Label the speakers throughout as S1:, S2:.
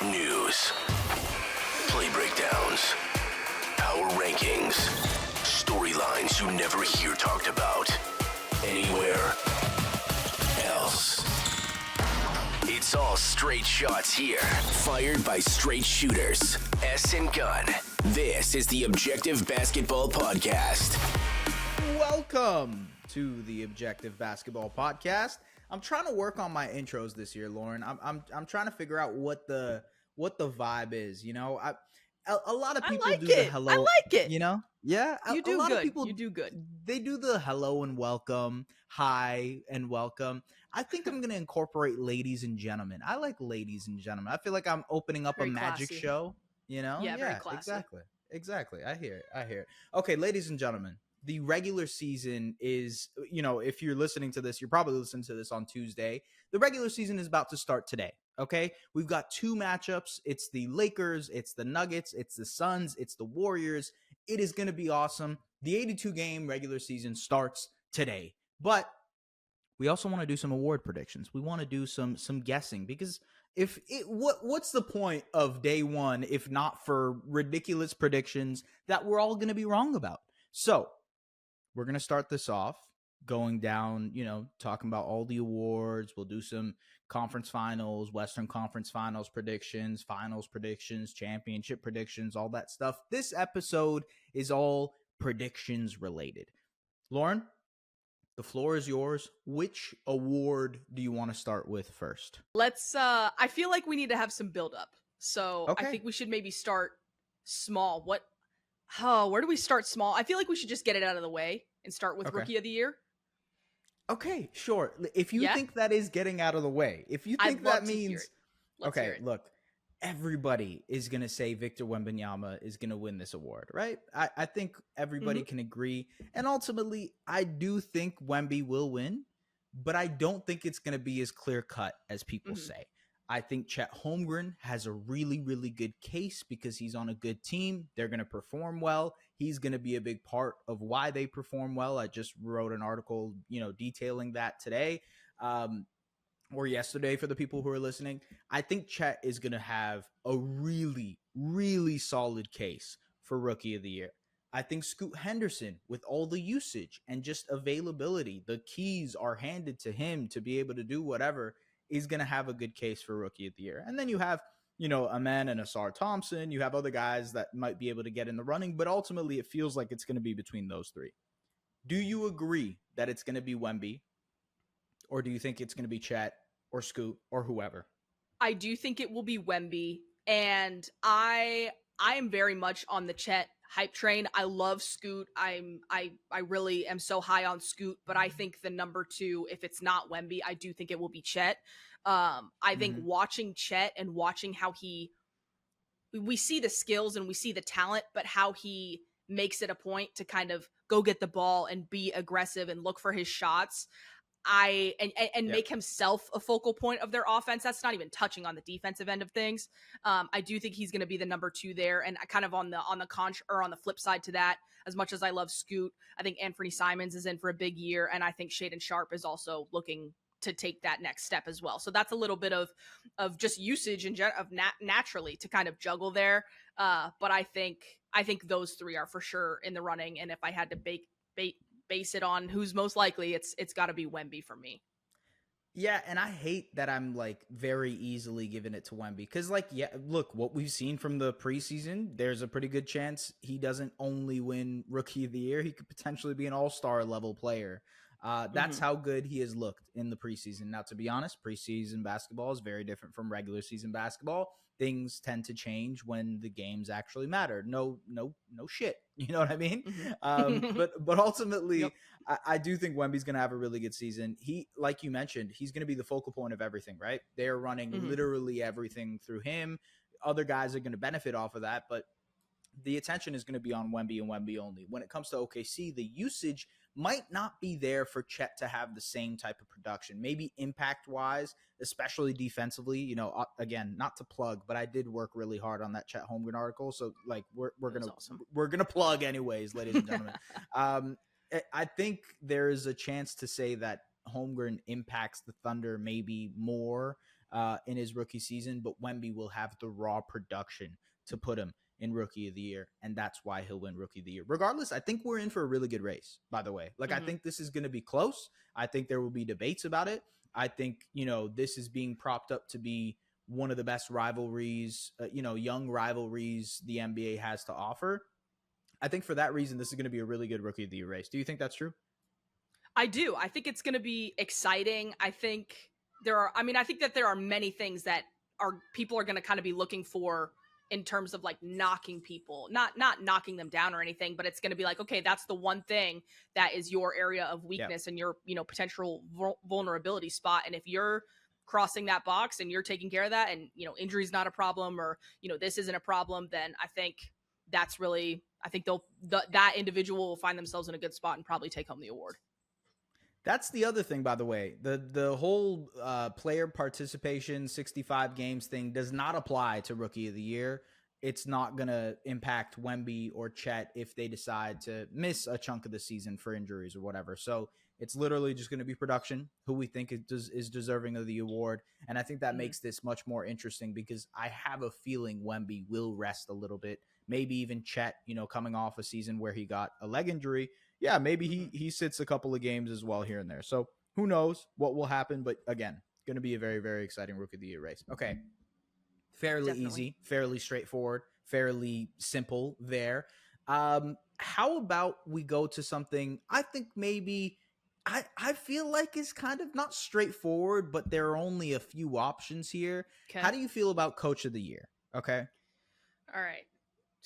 S1: News, play breakdowns, power rankings, storylines you never hear talked about anywhere else. It's all straight shots here, fired by straight shooters. S and Gun. This is the Objective Basketball Podcast.
S2: Welcome to the Objective Basketball Podcast. I'm trying to work on my intros this year, Lauren. I'm trying to figure out what the vibe is. You know, a lot of people do the hello.
S3: I like it.
S2: You know, yeah.
S3: You do
S2: a lot
S3: good.
S2: Of people,
S3: you do good.
S2: They do the hello and welcome, hi and welcome. I think I'm gonna incorporate ladies and gentlemen. I like ladies and gentlemen. I feel like I'm opening up
S3: Very
S2: a magic
S3: classy.
S2: show. You know,
S3: Yeah, very classy.
S2: Exactly. I hear it. Okay, ladies and gentlemen. The regular season is, you know, if you're listening to this, you're probably listening to this on Tuesday. The regular season is about to start today, okay? We've got two matchups. It's the Lakers, it's the Nuggets, it's the Suns, it's the Warriors. It is going to be awesome. The 82-game regular season starts today. But we also want to do some award predictions. We want to do some guessing because what's the point of day one if not for ridiculous predictions that we're all going to be wrong about? So, we're going to start this off going down, you know, talking about all the awards. We'll do some conference finals, Western Conference finals predictions, championship predictions, all that stuff. This episode is all predictions related. Lauren, the floor is yours. Which award do you want to start with first?
S3: Let's I feel like we need to have some build up. So
S2: Okay.
S3: I think we should maybe start small. Where do we start small? I feel like we should just get it out of the way and start with
S2: Okay.
S3: Rookie of the Year.
S2: Okay, sure. If you think that is getting out of the way, if you think
S3: I'd love
S2: that
S3: to hear
S2: means
S3: it. Let's hear
S2: okay,
S3: it.
S2: look, everybody is going to say Victor Wembanyama is going to win this award, right? I think everybody can agree. And ultimately, I do think Wemby will win, but I don't think it's going to be as clear cut as people say. I think Chet Holmgren has a really, really good case because he's on a good team. They're going to perform well. He's going to be a big part of why they perform well. I just wrote an article, you know, detailing that today. Or yesterday for the people who are listening. I think Chet is going to have a really, really solid case for Rookie of the Year. I think Scoot Henderson, with all the usage and just availability, the keys are handed to him to be able to do whatever, is going to have a good case for Rookie of the Year. And then you have, you know, Amen and Asar Thompson. You have other guys that might be able to get in the running, but ultimately it feels like it's going to be between those three. Do you agree that it's going to be Wemby? Or do you think it's going to be Chet or Scoot or whoever?
S3: I do think it will be Wemby, and I am very much on the Chet hype train. I love Scoot. I really am so high on Scoot, but I think the number two, if it's not Wemby, I do think it will be Chet. I think watching Chet and watching how we see the skills and we see the talent, but how he makes it a point to kind of go get the ball and be aggressive and look for his shots. Make himself a focal point of their offense. That's not even touching on the defensive end of things. I do think he's going to be the number two there, and kind of on the flip side to that. As much as I love Scoot, I think Anthony Simons is in for a big year, and I think Shaedon Sharpe is also looking to take that next step as well. So that's a little bit of just usage and naturally to kind of juggle there. But I think those three are for sure in the running. And if I had to base it on who's most likely, it's got to be Wemby for me.
S2: Yeah, and I hate that I'm like very easily giving it to Wemby because, like, yeah, look, what we've seen from the preseason, there's a pretty good chance he doesn't only win Rookie of the Year. He could potentially be an all-star level player. That's how good he has looked in the preseason. Now, to be honest, preseason basketball is very different from regular season basketball. Things tend to change when the games actually matter. No shit. You know what I mean? But ultimately,
S3: Yep.
S2: I do think Wemby's going to have a really good season. He, like you mentioned, he's going to be the focal point of everything, right? They're running literally everything through him. Other guys are going to benefit off of that, but the attention is going to be on Wemby and Wemby only. When it comes to OKC, the usage might not be there for Chet to have the same type of production, maybe impact-wise, especially defensively. You know, again, not to plug, but I did work really hard on that Chet Holmgren article, so like we're gonna plug anyways, ladies and gentlemen. I think there is a chance to say that Holmgren impacts the Thunder maybe more in his rookie season, but Wemby will have the raw production to put him in Rookie of the Year, and that's why he'll win Rookie of the Year. Regardless, I think we're in for a really good race, by the way. Like, I think this is going to be close. I think there will be debates about it. I think, this is being propped up to be one of the best rivalries, young rivalries the NBA has to offer. I think for that reason, this is going to be a really good Rookie of the Year race. Do you think that's true?
S3: I do. I think it's going to be exciting. I think I think that there are many things that people are going to kind of be looking for in terms of like knocking people, not knocking them down or anything, but it's going to be like, okay, that's the one thing that is your area of weakness and your, potential vulnerability spot. And if you're crossing that box and you're taking care of that, and, injury is not a problem, or, this isn't a problem, then I think that's really, I think that individual will find themselves in a good spot and probably take home the award.
S2: That's the other thing, by the way. The whole player participation, 65 games thing does not apply to Rookie of the Year. It's not going to impact Wemby or Chet if they decide to miss a chunk of the season for injuries or whatever. So it's literally just going to be production, who we think is deserving of the award. And I think that makes this much more interesting, because I have a feeling Wemby will rest a little bit. Maybe even Chet, coming off a season where he got a leg injury. Yeah, maybe he sits a couple of games as well here and there. So who knows what will happen? But again, going to be a very, very exciting Rookie of the Year race. Okay. Fairly easy, fairly straightforward, fairly simple there. How about we go to something I think maybe I feel like is kind of not straightforward, but there are only a few options here. Okay. How do you feel about Coach of the Year? Okay.
S3: All right.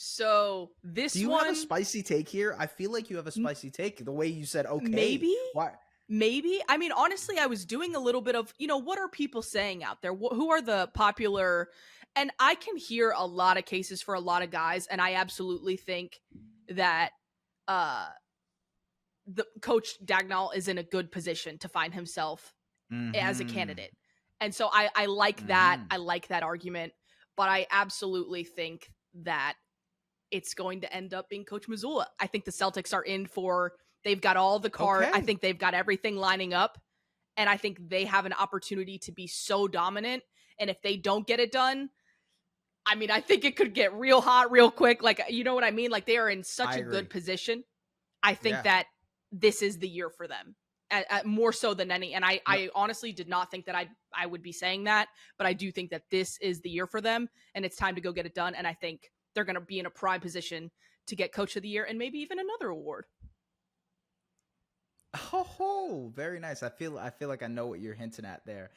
S3: So this
S2: Do you have a spicy take here? I feel like you have a spicy take. The way you said, okay.
S3: Maybe.
S2: Why?
S3: Maybe. I mean, honestly, I was doing a little bit of, what are people saying out there? Who are the popular? And I can hear a lot of cases for a lot of guys. And I absolutely think that the Coach Dagnall is in a good position to find himself as a candidate. And so I like that. I like that argument. But I absolutely think that it's going to end up being Coach Mazzulla. I think the Celtics are they've got all the cards. Okay. I think they've got everything lining up. And I think they have an opportunity to be so dominant. And if they don't get it done, I mean, I think it could get real hot real quick. Like, you know what I mean? Like, they are in such a good position. I think that this is the year for them. More so than any. And I honestly did not think that I would be saying that. But I do think that this is the year for them. And it's time to go get it done. And I think they're going to be in a prime position to get Coach of the Year and maybe even another award.
S2: Oh, very nice. I feel like I know what you're hinting at there.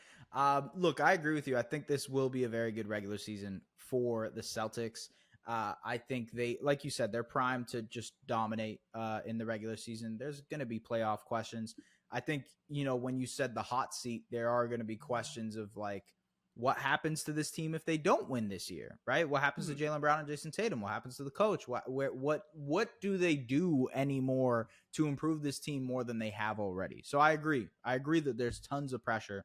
S2: Look, I agree with you. I think this will be a very good regular season for the Celtics. I think they, like you said, they're primed to just dominate in the regular season. There's going to be playoff questions. I think, when you said the hot seat, there are going to be questions of like, what happens to this team if they don't win this year, right? What happens to Jaylen Brown and Jason Tatum? What happens to the coach? What do they do anymore to improve this team more than they have already? So I agree. I agree that there's tons of pressure.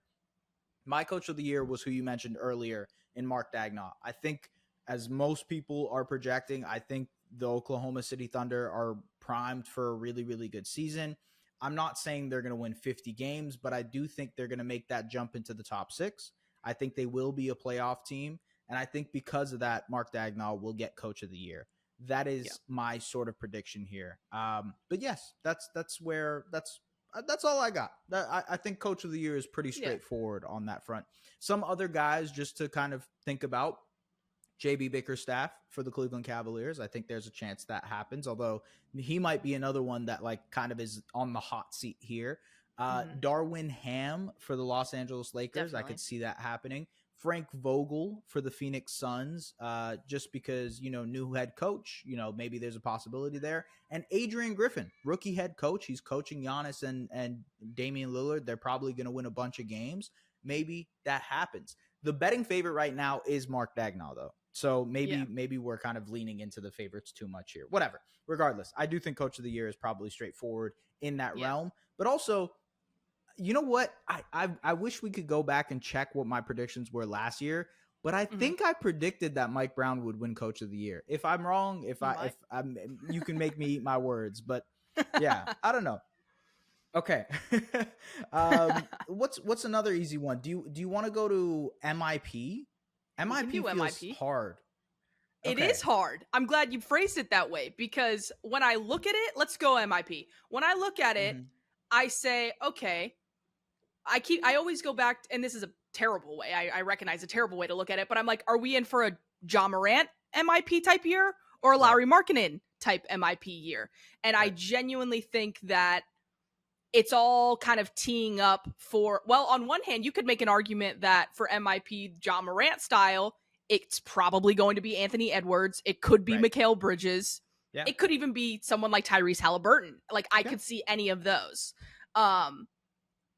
S2: My Coach of the Year was who you mentioned earlier in Mark Dagnall. I think, as most people are projecting, I think the Oklahoma City Thunder are primed for a really, really good season. I'm not saying they're going to win 50 games, but I do think they're going to make that jump into the top 6. I think they will be a playoff team. And I think because of that, Mark Dagnall will get Coach of the Year. That is my sort of prediction here. But yes, that's all I got. I think Coach of the Year is pretty straightforward on that front. Some other guys just to kind of think about. JB Bickerstaff for the Cleveland Cavaliers. I think there's a chance that happens, although he might be another one that like kind of is on the hot seat here. Darwin Ham for the Los Angeles Lakers. Definitely. I could see that happening. Frank Vogel for the Phoenix Suns, just because, new head coach, maybe there's a possibility there. And Adrian Griffin, rookie head coach. He's coaching Giannis and Damian Lillard. They're probably going to win a bunch of games. Maybe that happens. The betting favorite right now is Mark Dagnall, though. So maybe we're kind of leaning into the favorites too much here. Whatever. Regardless, I do think Coach of the Year is probably straightforward in that realm. But also, you know what? I wish we could go back and check what my predictions were last year. But I think I predicted that Mike Brown would win Coach of the Year. If I'm wrong, if I'm, you can make me eat my words. But yeah, I don't know. Okay. What's another easy one? Do you want to go to MIP?
S3: We can
S2: MIP
S3: do
S2: feels
S3: MIP.
S2: hard.
S3: It
S2: Okay.
S3: is hard. I'm glad you phrased it that way because when I look at it, let's go MIP. When I look at it,
S2: Hmm.
S3: I say, okay, I always go back, and this is a terrible way. I recognize a terrible way to look at it, but I'm like, are we in for a Ja Morant MIP type year or a
S2: Right.
S3: Lowry Markkinen type MIP year? And I
S2: Right.
S3: genuinely think that it's all kind of teeing up for, well, on one hand, you could make an argument that for MIP Ja Morant style, it's probably going to be Anthony Edwards. It could be
S2: Right.
S3: Mikal Bridges.
S2: Yeah.
S3: It could even be someone like Tyrese Halliburton. Like, I
S2: Yeah.
S3: could see any of those. Um,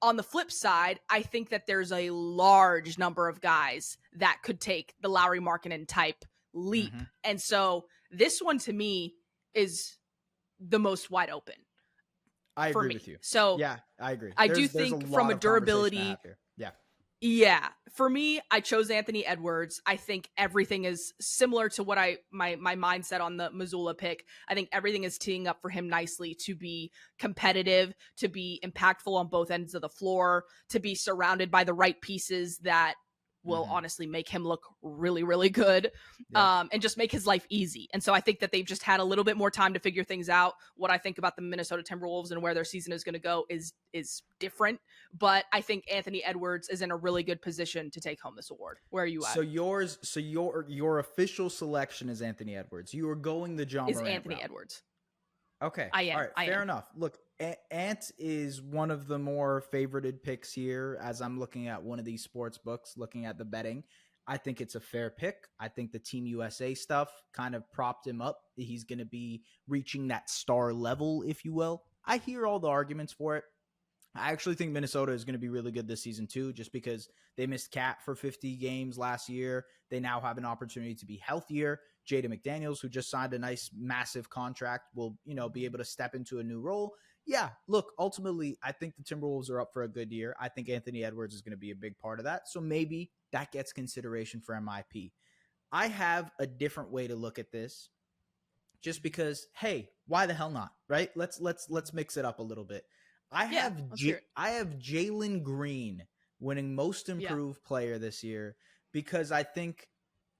S3: on the flip side, I think that there's a large number of guys that could take the Lowry Markkinen type leap.
S2: Hmm.
S3: And so this one to me is the most wide open
S2: I
S3: for
S2: agree
S3: me.
S2: with you.
S3: So
S2: Yeah, I agree.
S3: I do
S2: There's a
S3: think from
S2: lot
S3: a
S2: of conversation to have
S3: durability,
S2: here. Yeah.
S3: yeah, for me, I chose Anthony Edwards. I think everything is similar to what my mindset on the Missoula pick. I think everything is teeing up for him nicely to be competitive, to be impactful on both ends of the floor, to be surrounded by the right pieces that will
S2: Hmm.
S3: honestly make him look really, really good,
S2: Yeah.
S3: and just make his life easy. And so I think that they've just had a little bit more time to figure things out. What I think about the Minnesota Timberwolves and where their season is going to go is different, but I think Anthony Edwards is in a really good position to take home this award. Where are you at?
S2: So your official selection is Anthony Edwards. You are going the John
S3: Is
S2: Morant
S3: Anthony
S2: route.
S3: Edwards?
S2: Okay.
S3: I am.
S2: All right.
S3: I
S2: Fair
S3: am.
S2: enough. Look, Ant is one of the more favorited picks here as I'm looking at one of these sports books, looking at the betting. I think it's a fair pick. I think the Team USA stuff kind of propped him up. He's going to be reaching that star level, if you will. I hear all the arguments for it. I actually think Minnesota is going to be really good this season too, just because they missed Cat for 50 games last year. They now have an opportunity to be healthier. Jada McDaniels, who just signed a nice, massive contract, will be able to step into a new role. Yeah, look, ultimately, I think the Timberwolves are up for a good year. I think Anthony Edwards is going to be a big part of that. So maybe that gets consideration for MIP. I have a different way to look at this, just because, hey, why the hell not? Right? Let's mix it up a little bit.
S3: Yeah, let's hear it.
S2: I have Jalen Green winning Most Improved Player this year because I think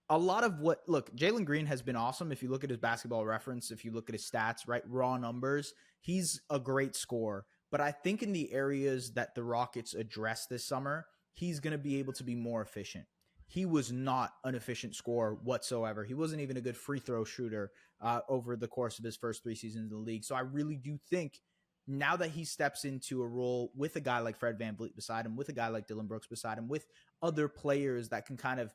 S2: a lot of Jalen Green has been awesome. If you look at his Basketball Reference, if you look at his stats, right, raw numbers, he's a great scorer. But I think in the areas that the Rockets address this summer, he's going to be able to be more efficient. He was not an efficient scorer whatsoever. He wasn't even a good free throw shooter over the course of his first 3 seasons in the league. So I really do think now that he steps into a role with a guy like Fred VanVleet beside him, with a guy like Dylan Brooks beside him, with other players that can kind of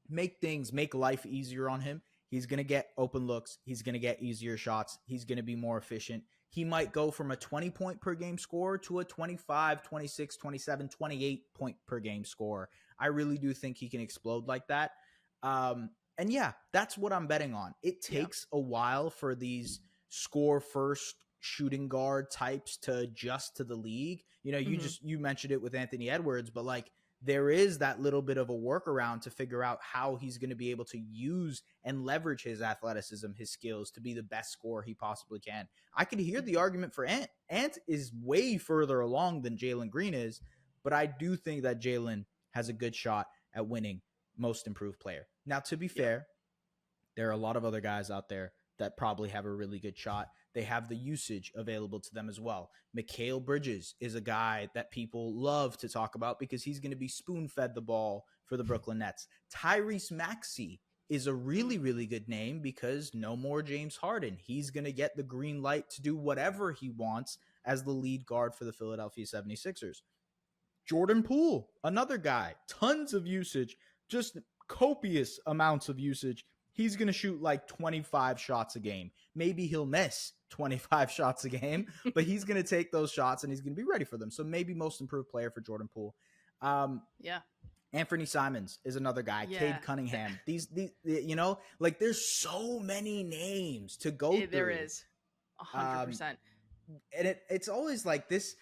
S2: make life easier on him, he's going to get open looks. He's going to get easier shots. He's going to be more efficient. He might go from a 20-point per game scorer to a 25, 26, 27, 28-point per game scorer. I really do think he can explode like that. And yeah, that's what I'm betting on. It takes a while for these score first shooting guard types to adjust to the league. You mentioned it with Anthony Edwards, but like, there is that little bit of a workaround to figure out how he's going to be able to use and leverage his athleticism, his skills to be the best scorer he possibly can. I can hear the argument for Ant. Ant is way further along than Jalen Green is, but I do think that Jalen has a good shot at winning Most Improved Player. Now, to be fair, there are a lot of other guys out there that probably have a really good shot. They have the usage available to them as well. Mikal Bridges is a guy that people love to talk about because he's going to be spoon-fed the ball for the Brooklyn Nets. Tyrese Maxey is a really, really good name because no more James Harden. He's going to get the green light to do whatever he wants as the lead guard for the Philadelphia 76ers. Jordan Poole, another guy, tons of usage, just copious amounts of usage. He's going to shoot like 25 shots a game. Maybe he'll miss 25 shots a game, but he's going to take those shots and he's going to be ready for them. So maybe Most Improved Player for Jordan Poole. Anthony Simons is another guy. Cade Cunningham. These, like there's so many names to go through.
S3: There is 100%.
S2: And it's always like this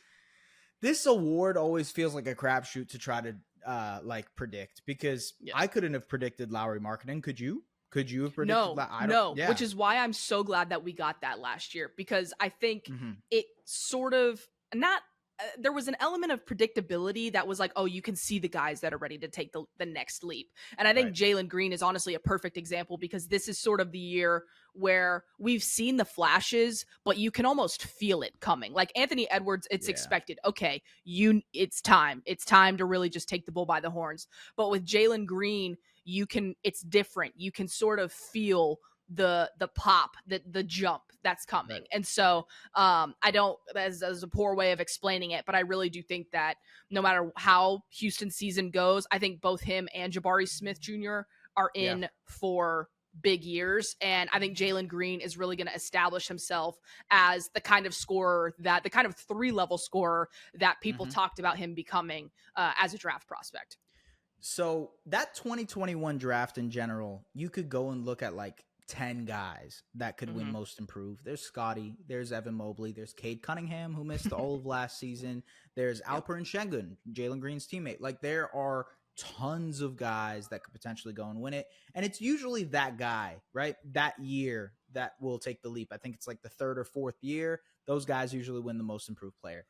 S2: award always feels like a crapshoot to try to predict because I couldn't have predicted Lowry Markkinen. Could you? Could you have predicted that?
S3: No. Which is why I'm so glad that we got that last year because I think it sort of not there was an element of predictability that was like, oh, you can see the guys that are ready to take the next leap. And I think
S2: Right.
S3: Jalen Green is honestly a perfect example, because this is sort of the year where we've seen the flashes, but you can almost feel it coming. Like Anthony Edwards, it's
S2: Yeah.
S3: expected. Okay, it's time. It's time to really just take the bull by the horns. But with Jalen Green, it's different. You can sort of feel the pop, the jump that's coming.
S2: Right.
S3: And so I don't, as a poor way of explaining it, but I really do think that no matter how Houston's season goes, I think both him and Jabari Smith Jr. are in for big years. And I think Jalen Green is really going to establish himself as the kind of scorer, that the kind of 3-level scorer that people talked about him becoming as a draft prospect.
S2: So that 2021 draft in general, you could go and look at like 10 guys that could win most improved. There's Scotty, there's Evan Mobley, there's Cade Cunningham, who missed all of last season. There's Alperen Şengün, Jalen Green's teammate. Like, there are tons of guys that could potentially go and win it. And it's usually that guy, right? That year that will take the leap. I think it's like the 3rd or 4th year. Those guys usually win the most improved player.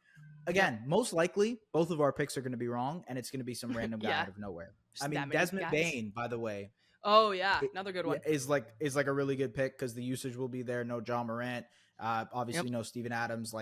S2: Again, most likely, both of our picks are going to be wrong, and it's going to be some random guy out of nowhere. I mean, Desmond Bane, by the way.
S3: Oh, yeah. Another good one.
S2: Is like a really good pick because the usage will be there. No John Morant. Obviously, no Steven Adams,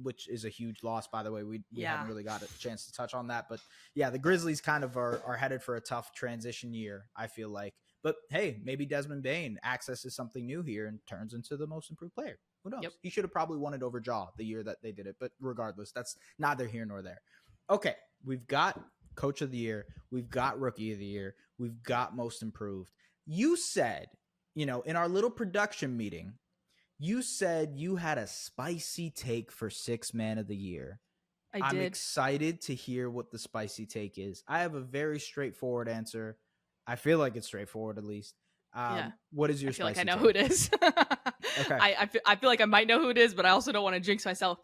S2: which is a huge loss, by the way. We haven't really got a chance to touch on that. But, yeah, the Grizzlies kind of are headed for a tough transition year, I feel like. But, hey, maybe Desmond Bane accesses something new here and turns into the most improved player. Who knows? He should have probably won it over Ja the year that they did it. But regardless, that's neither here nor there. Okay, we've got Coach of the Year. We've got Rookie of the Year. We've got Most Improved. You said, in our little production meeting, you said you had a spicy take for Sixth Man of the Year. I'm excited to hear what the spicy take is. I have a very straightforward answer. I feel like it's straightforward, at least. What is your spicy take?
S3: I feel like I know who it is. Okay. I feel like I might know who it is, but I also don't want to jinx myself.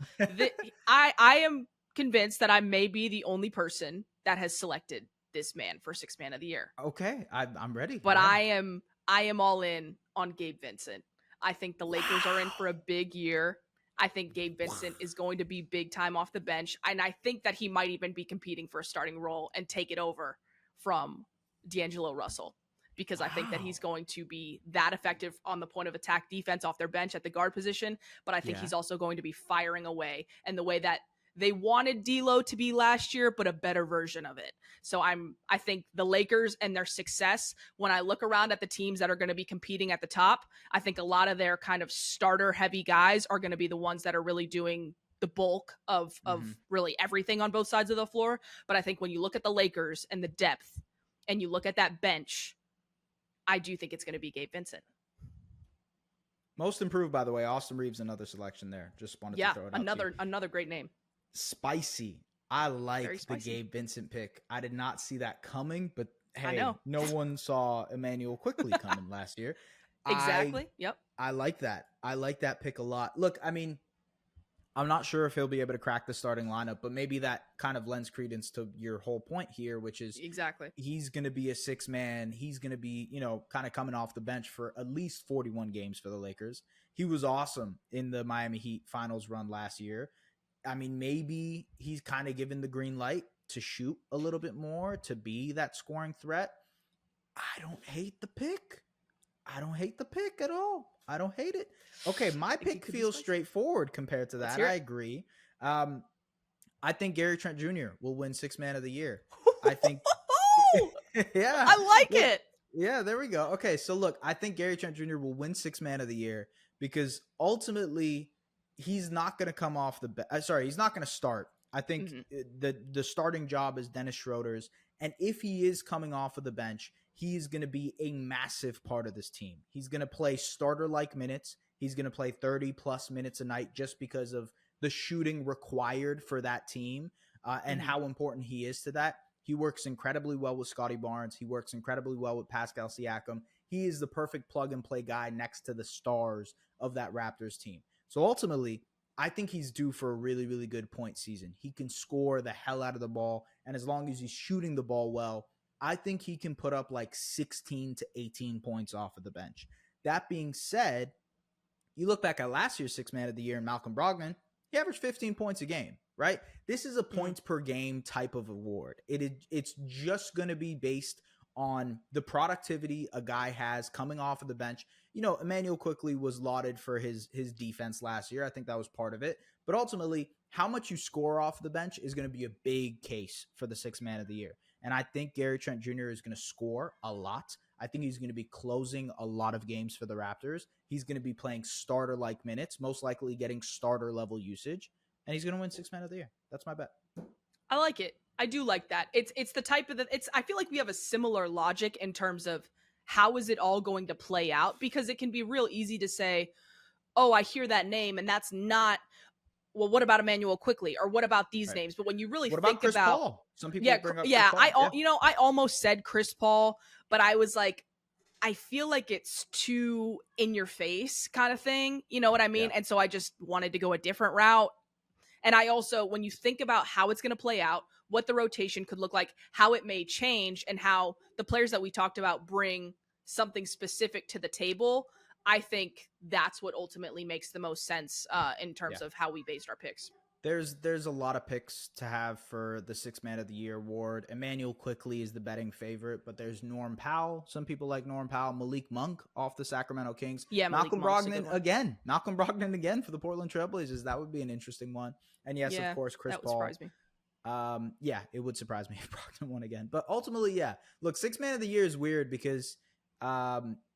S3: I am convinced that I may be the only person that has selected this man for Sixth Man of the Year.
S2: Okay, I'm ready.
S3: But I am all in on Gabe Vincent. I think the Lakers are in for a big year. I think Gabe Vincent is going to be big time off the bench, and I think that he might even be competing for a starting role and take it over from D'Angelo Russell, because I think that he's going to be that effective on the point of attack defense off their bench at the guard position. But I think he's also going to be firing away, and the way that they wanted D'Lo to be last year, but a better version of it. So I think the Lakers and their success, when I look around at the teams that are going to be competing at the top, I think a lot of their kind of starter heavy guys are going to be the ones that are really doing the bulk of really everything on both sides of the floor. But I think when you look at the Lakers and the depth, and you look at that bench, I do think it's going to be Gabe Vincent.
S2: Most Improved, by the way, Austin Reeves, another selection there. Just wanted to throw it out.
S3: Another great name.
S2: Spicy. I like the Gabe Vincent pick. I did not see that coming, but hey, no one saw Emmanuel quickly coming last year.
S3: Exactly.
S2: I like that. I like that pick a lot. Look, I mean, I'm not sure if he'll be able to crack the starting lineup, but maybe that kind of lends credence to your whole point here, which is he's going to be a 6-man. He's going to be, kind of coming off the bench for at least 41 games for the Lakers. He was awesome in the Miami Heat finals run last year. I mean, maybe he's kind of given the green light to shoot a little bit more, to be that scoring threat. I don't hate the pick. I don't hate the pick at all. I don't hate it. Okay, my pick feels straightforward compared to that. I agree. I think Gary Trent Jr. will win Sixth Man of the Year. I think. Yeah.
S3: I like it.
S2: Yeah, there we go. Okay, so look, I think Gary Trent Jr. will win Sixth Man of the Year because ultimately he's not going to come off the he's not going to start. I think the starting job is Dennis Schroeder's, and if he is coming off of the bench, he's going to be a massive part of this team. He's going to play starter-like minutes. He's going to play 30-plus minutes a night just because of the shooting required for that team and how important he is to that. He works incredibly well with Scotty Barnes. He works incredibly well with Pascal Siakam. He is the perfect plug-and-play guy next to the stars of that Raptors team. So ultimately, I think he's due for a really, really good point season. He can score the hell out of the ball, and as long as he's shooting the ball well, I think he can put up like 16 to 18 points off of the bench. That being said, you look back at last year's Sixth Man of the Year, Malcolm Brogdon, He averaged 15 points a game, right? This is a points per game type of award. It's just going to be based on the productivity a guy has coming off of the bench. You know, Emmanuel Quickley was lauded for his defense last year. I think that was part of it. But ultimately, how much you score off the bench is going to be a big case for the sixth man of the year. And I think Gary Trent Jr. is going to score a lot. I think he's going to be closing a lot of games for the Raptors. He's going to be playing starter-like minutes, most likely getting starter-level usage, and he's going to win sixth man of the year. That's my bet.
S3: I like it. I do like that. It's the type of I feel like we have a similar logic in terms of how is it all going to play out, because it can be real easy to say, oh, I hear that name, and that's not, well, what about Emmanuel Quickley, or what about these names? But when you really think
S2: Chris
S3: about
S2: Paul? Some people bring up
S3: yeah,
S2: Chris Paul.
S3: I almost said Chris Paul, but I was like, I feel like it's too in your face kind of thing. You know what I mean? Yeah. And so I just wanted to go a different route. And I also, when you think about how it's going to play out, what the rotation could look like, how it may change, and how the players that we talked about bring something specific to the table, I think that's what ultimately makes the most sense in terms of how we based our picks.
S2: There's a lot of picks to have for the sixth man of the year award. Emmanuel Quickley is the betting favorite, but there's Norm Powell. Some people like Norm Powell. Malik Monk off the Sacramento Kings.
S3: Yeah,
S2: Malcolm Brogdon again. Malcolm Brogdon again for the Portland Trailblazers. That would be an interesting one. And yes, of course, Chris Paul.
S3: That would surprise me.
S2: Yeah, it would surprise me if Brogdon won again. But ultimately, yeah. Look, sixth man of the year is weird because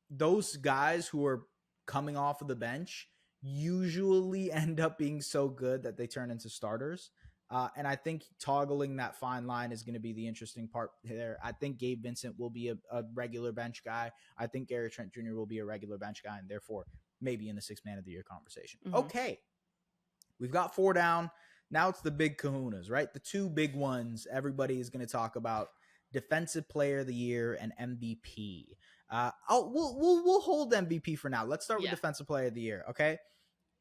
S2: those guys who are coming off of the bench usually end up being so good that they turn into starters. And I think toggling that fine line is going to be the interesting part there. I think Gabe Vincent will be a regular bench guy. I think Gary Trent Jr. will be a regular bench guy, and therefore maybe in the sixth man of the year conversation. Mm-hmm. Okay. We've got 4 down. Now it's the big kahunas, right? The 2 big ones everybody is going to talk about: defensive player of the year and MVP. We'll hold MVP for now. Let's start with defensive player of the year. Okay.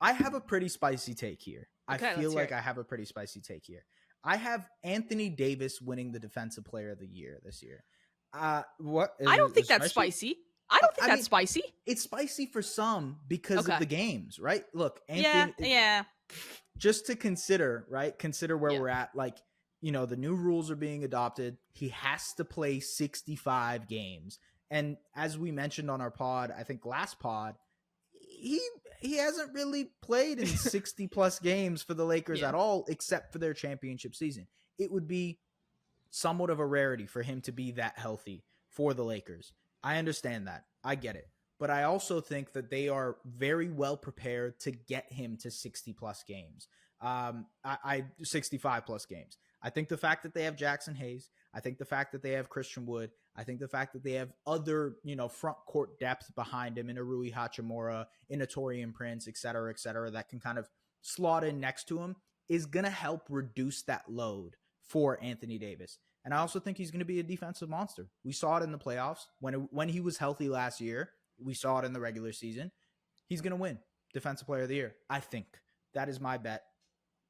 S2: I have a pretty spicy take here. Okay, I feel like I have a pretty spicy take here. I have Anthony Davis winning the defensive player of the year this year. What?
S3: I don't think that's spicy. I don't think that's spicy.
S2: It's spicy for some because of the games, right? Look, Anthony.
S3: Yeah.
S2: Just to consider, right? Consider where we're at. Like, you know, the new rules are being adopted. He has to play 65 games. And as we mentioned on our pod, I think last pod, he hasn't really played in 60 plus games for the Lakers at all, except for their championship season. It would be somewhat of a rarity for him to be that healthy for the Lakers. I understand that. I get it. But I also think that they are very well prepared to get him to 60 plus games. 65 plus games. I think the fact that they have Jackson Hayes, I think the fact that they have Christian Wood, I think the fact that they have other, front court depth behind him in a Rui Hachimura, in a Taurean Prince, et cetera, that can kind of slot in next to him is going to help reduce that load for Anthony Davis. And I also think he's going to be a defensive monster. We saw it in the playoffs when he was healthy last year. We saw it in the regular season. He's going to win defensive player of the year. I think that is my bet.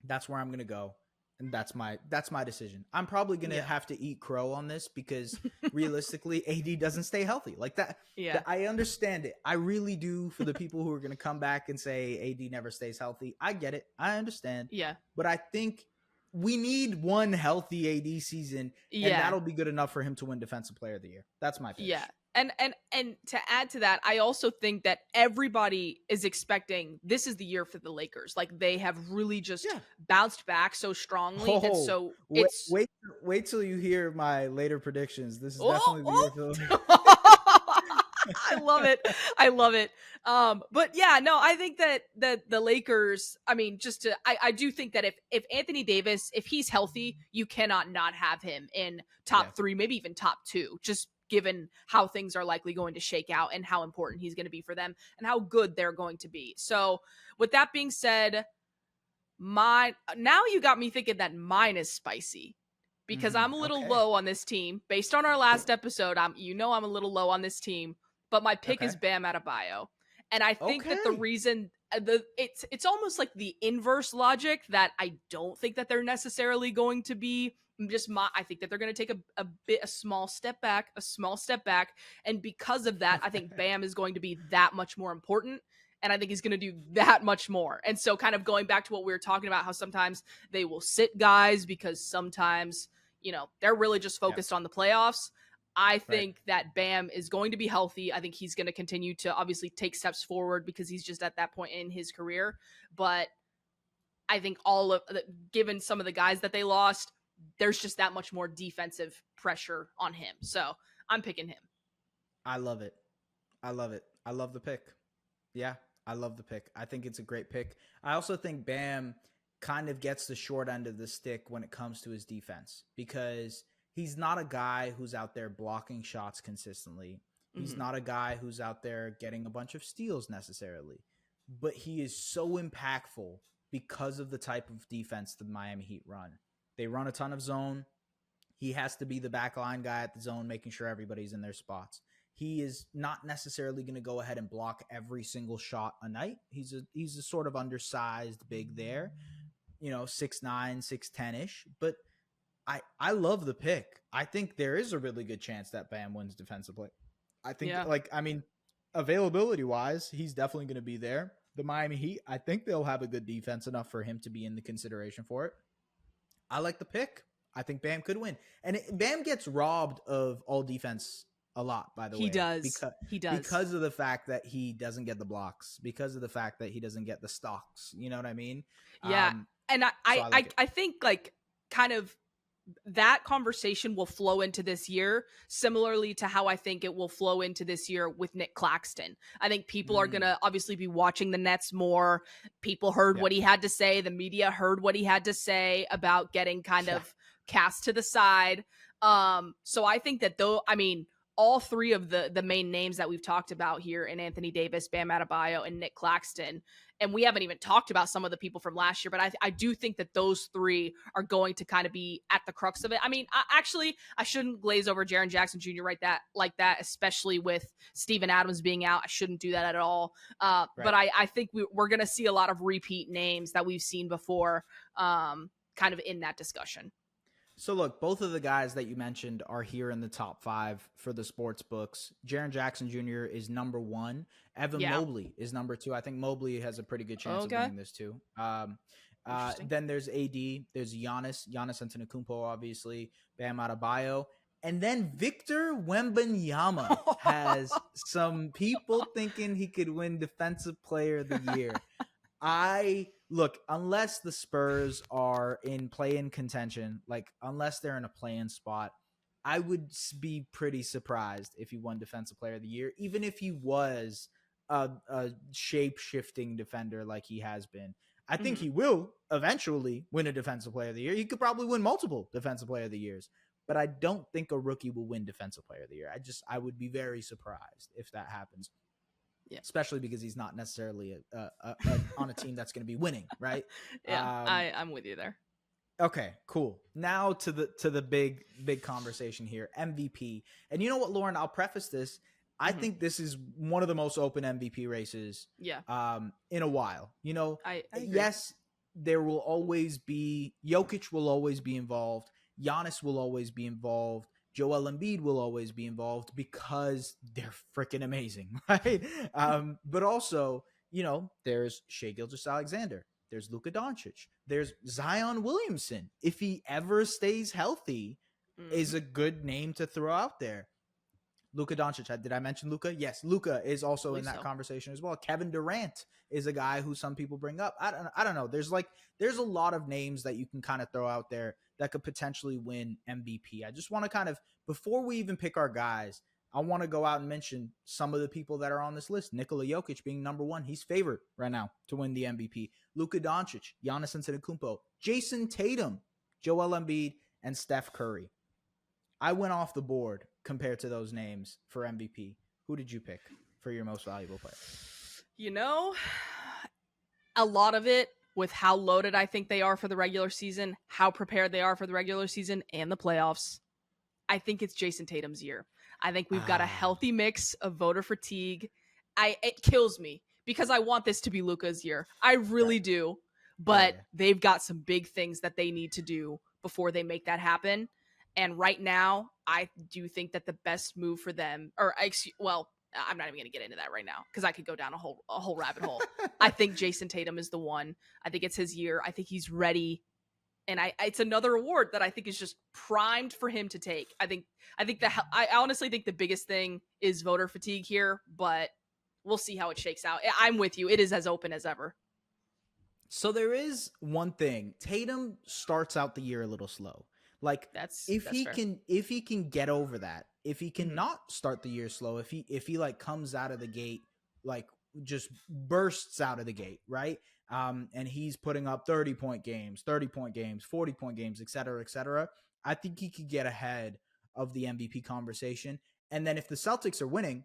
S2: That's where I'm going to go. And that's my decision. I'm probably going to have to eat crow on this because realistically, AD doesn't stay healthy like that. Yeah. I understand it. I really do. For the people who are going to come back and say AD never stays healthy, I get it. I understand. Yeah. But I think we need one healthy AD season, and that'll be good enough for him to win defensive player of the year. That's my pitch.
S3: Yeah. And to add to that, I also think that everybody is expecting this is the year for the Lakers. Like they have really just bounced back so strongly. And so it's
S2: wait till you hear my later predictions. This is definitely the year for the Lakers.
S3: I love it. But yeah, no, I think that the Lakers, I mean, I do think that if Anthony Davis, if he's healthy, you cannot not have him in top 3, maybe even top 2, just given how things are likely going to shake out and how important he's going to be for them and how good they're going to be. So with that being said, now you got me thinking that mine is spicy because I'm a little low on this team based on our last episode. I'm a little low on this team, but my pick is Bam Adebayo. And I think that the reason it's almost like the inverse logic that I don't think that they're necessarily going to be I think that they're going to take a small step back. And because of that, I think Bam is going to be that much more important. And I think he's going to do that much more. And so kind of going back to what we were talking about, how sometimes they will sit guys because sometimes, they're really just focused on the playoffs. I think that Bam is going to be healthy. I think he's going to continue to obviously take steps forward because he's just at that point in his career. But I think given some of the guys that they lost, there's just that much more defensive pressure on him. So I'm picking him.
S2: I love it. I love it. I love the pick. Yeah, I love the pick. I think it's a great pick. I also think Bam kind of gets the short end of the stick when it comes to his defense because he's not a guy who's out there blocking shots consistently. He's not a guy who's out there getting a bunch of steals necessarily, but he is so impactful because of the type of defense the Miami Heat run. They run a ton of zone. He has to be the backline guy at the zone, making sure everybody's in their spots. He is not necessarily going to go ahead and block every single shot a night. He's a sort of undersized big there, 6'9", 6'10-ish. But I love the pick. I think there is a really good chance that Bam wins defensive play. I think, availability-wise, he's definitely going to be there. The Miami Heat, I think they'll have a good defense enough for him to be in the consideration for it. I like the pick. I think Bam could win. And Bam gets robbed of all defense a lot, by the way.
S3: He does.
S2: Because of the fact that he doesn't get the blocks, because of the fact that he doesn't get the stocks. You know what I mean?
S3: Yeah. And I think kind of that conversation will flow into this year, similarly to how I think it will flow into this year with Nick Claxton. I think people are going to obviously be watching the Nets more. People heard what he had to say. The media heard what he had to say about getting kind of cast to the side. So I think that all three of the main names that we've talked about here in Anthony Davis, Bam Adebayo, and Nick Claxton, and we haven't even talked about some of the people from last year, but I do think that those three are going to kind of be at the crux of it. I mean, I shouldn't glaze over Jaren Jackson Jr. like that, especially with Steven Adams being out. I shouldn't do that at all. But I think we're going to see a lot of repeat names that we've seen before kind of in that discussion.
S2: So look, both of the guys that you mentioned are here in the top 5 for the sports books. Jaren Jackson Jr. is number 1. Evan Mobley is number 2. I think Mobley has a pretty good chance of winning this too. Then there's AD, there's Giannis Antetokounmpo, obviously, Bam Adebayo, and then Victor Wembanyama has some people thinking he could win Defensive Player of the Year. Look, unless the Spurs are in play-in contention, unless they're in a play-in spot, I would be pretty surprised if he won Defensive Player of the Year, even if he was a shape-shifting defender like he has been. I think he will eventually win a Defensive Player of the Year. He could probably win multiple Defensive Player of the Years, but I don't think a rookie will win Defensive Player of the Year. I would be very surprised if that happens. Yeah. Especially because he's not necessarily on a team that's going to be winning, right?
S3: Yeah, I'm with you there.
S2: Okay, cool. Now to the big conversation here, MVP. And you know what, Lauren? I'll preface this. I think this is one of the most open MVP races in a while.
S3: I agree.
S2: Yes, there will always be Jokic will always be involved. Giannis will always be involved. Joel Embiid will always be involved because they're freaking amazing, right? But also, there's Shai Gilgeous-Alexander. There's Luka Doncic. There's Zion Williamson. If he ever stays healthy, is a good name to throw out there. Luka Doncic. Did I mention Luka? Yes, Luka is also in that conversation as well. Kevin Durant is a guy who some people bring up. I don't know. There's a lot of names that you can kind of throw out there that could potentially win MVP. I just want to kind of, before we even pick our guys, I want to go out and mention some of the people that are on this list. Nikola Jokic being number 1. He's favored right now to win the MVP. Luka Doncic, Giannis Antetokounmpo, Jason Tatum, Joel Embiid, and Steph Curry. I went off the board compared to those names for MVP. Who did you pick for your most valuable player?
S3: A lot of it with how loaded I think they are for the regular season, how prepared they are for the regular season and the playoffs. I think it's Jason Tatum's year. I think we've got a healthy mix of voter fatigue. It kills me because I want this to be Luka's year. I really do. But they've got some big things that they need to do before they make that happen. And right now, I do think that the best move for them, I'm not even going to get into that right now because I could go down a whole rabbit hole. I think Jason Tatum is the one. I think it's his year. I think he's ready. And it's another award that I think is just primed for him to take. I honestly think the biggest thing is voter fatigue here, but we'll see how it shakes out. I'm with you. It is as open as ever.
S2: So there is one thing. Tatum starts out the year a little slow. Like if he can get over that, if he can not start the year slow, if he like comes out of the gate, like just bursts out of the gate, right? And he's putting up 30-point games, 40-point games, et cetera, I think he could get ahead of the MVP conversation. And then if the Celtics are winning,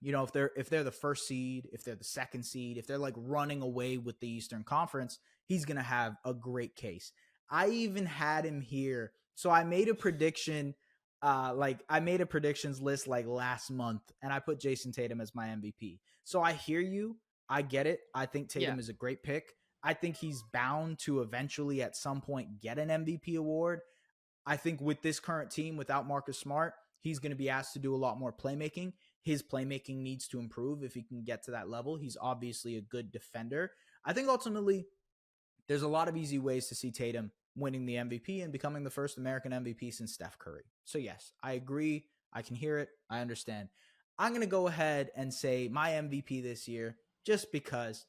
S2: you know, if they're the first seed, if they're the second seed, if they're like running away with the Eastern Conference, he's going to have a great case. I even had him here. So I made a prediction, I made a predictions list like last month, and I put Jason Tatum as my MVP. So I hear you. I get it. I think Tatum is a great pick. I think he's bound to eventually at some point get an MVP award. I think with this current team, without Marcus Smart, he's going to be asked to do a lot more playmaking. His playmaking needs to improve if he can get to that level. He's obviously a good defender. I think ultimately there's a lot of easy ways to see Tatum winning the MVP and becoming the first American MVP since Steph Curry. So yes, I agree. I can hear it. I understand. I'm going to go ahead and say my MVP this year just because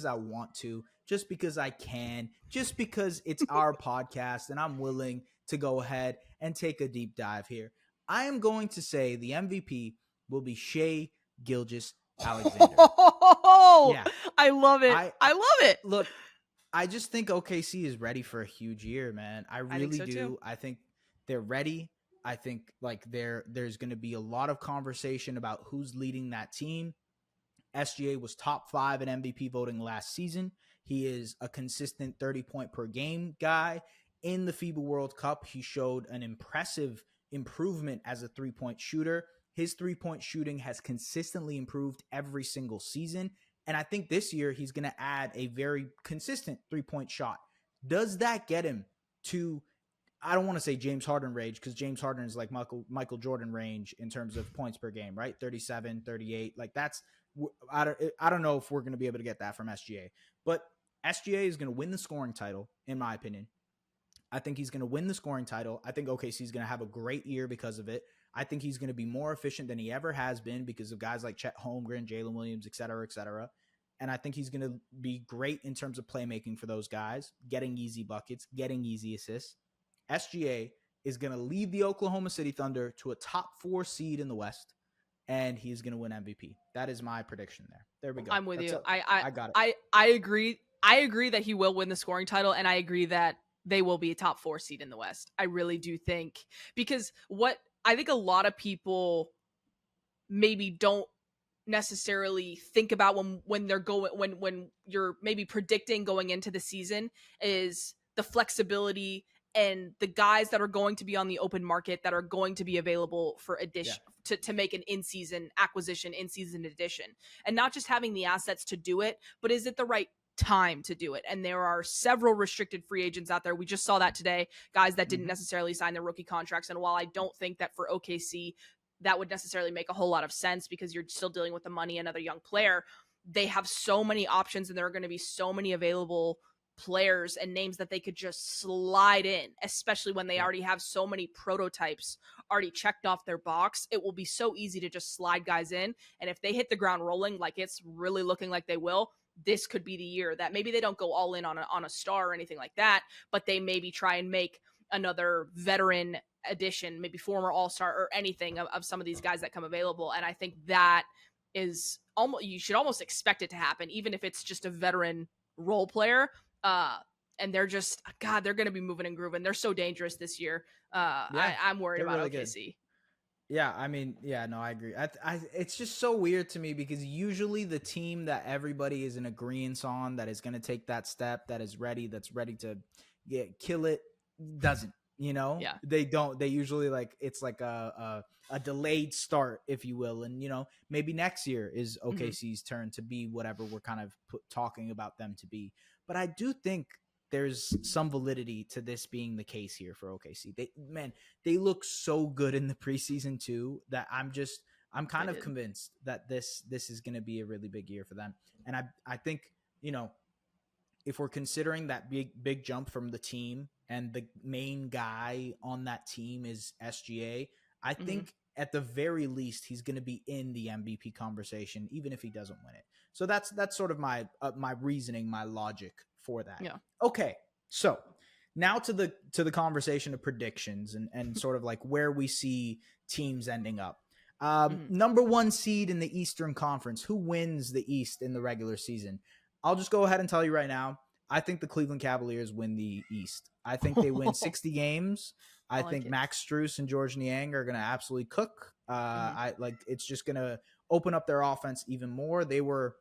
S2: I want to, just because I can, just because it's our podcast and I'm willing to go ahead and take a deep dive here. I am going to say the MVP will be Shai Gilgeous-Alexander.
S3: Yeah. I love it. I love it.
S2: Look, I just think OKC is ready for a huge year, man. I really do. Too. I think they're ready. I think like there's going to be a lot of conversation about who's leading that team. SGA was top 5 in MVP voting last season. He is a consistent 30-point per game guy. In the FIBA World Cup, he showed an impressive improvement as a 3-point shooter. His 3-point shooting has consistently improved every single season. And I think this year he's going to add a very consistent 3-point shot. Does that get him to, I don't want to say James Harden range, because James Harden is like Michael Jordan range in terms of points per game, right? 37, 38. Like that's, I don't know if we're going to be able to get that from SGA. But SGA is going to win the scoring title, in my opinion. I think he's going to win the scoring title. I think OKC is going to have a great year because of it. I think he's going to be more efficient than he ever has been because of guys like Chet Holmgren, Jalen Williams, et cetera, et cetera. And I think he's going to be great in terms of playmaking for those guys, getting easy buckets, getting easy assists. SGA is going to lead the Oklahoma City Thunder to a top 4 seed in the West, and he's going to win MVP. That is my prediction there. There we go.
S3: I'm with you. I got it. I agree. I agree that he will win the scoring title, and I agree that they will be a top 4 seed in the West. I really do think, because what I think a lot of people maybe don't necessarily think about when they're going, when you're maybe predicting going into the season, is the flexibility and the guys that are going to be on the open market that are going to be available for addition to make an in-season acquisition, in-season addition, and not just having the assets to do it, but is it the right time to do it? And there are several restricted free agents out there. We just saw that today, guys that didn't necessarily sign their rookie contracts. And while I don't think that for OKC that would necessarily make a whole lot of sense because you're still dealing with the money, another young player, they have so many options and there are going to be so many available players and names that they could just slide in, especially when they already have so many prototypes already checked off their box. It will be so easy to just slide guys in. And if they hit the ground rolling, like it's really looking like they will, this could be the year that maybe they don't go all in on a star or anything like that, but they maybe try and make another veteran addition, maybe former all-star or anything of some of these guys that come available. And I think that is almost, you should almost expect it to happen, even if it's just a veteran role player. And they're just, God, they're going to be moving and grooving. They're so dangerous this year. I'm worried about really OKC. Good.
S2: Yeah, I mean, yeah, no, I agree. It's just so weird to me because usually the team that everybody is in agreement on, that is going to take that step, that's ready to kill it, doesn't, you know?
S3: Yeah.
S2: They don't. They usually like, it's like a delayed start, if you will. And, you know, maybe next year is OKC's turn to be whatever we're kind of talking about them to be. But I do think there's some validity to this being the case here for OKC. They look so good in the preseason too that I'm kind
S3: They
S2: of
S3: did.
S2: convinced that this is going to be a really big year for them. And I think, if we're considering that big jump from the team and the main guy on that team is SGA, I think at the very least he's going to be in the MVP conversation, even if he doesn't win it. So that's sort of my reasoning, my logic for that.
S3: Yeah.
S2: Okay, so now to the conversation of predictions and sort of like where we see teams ending up. Number 1 seed in the Eastern Conference. Who wins the East in the regular season? I'll just go ahead and tell you right now. I think the Cleveland Cavaliers win the East. I think they win 60 games. I think Max Strus and George Niang are going to absolutely cook. It's just going to open up their offense even more. They were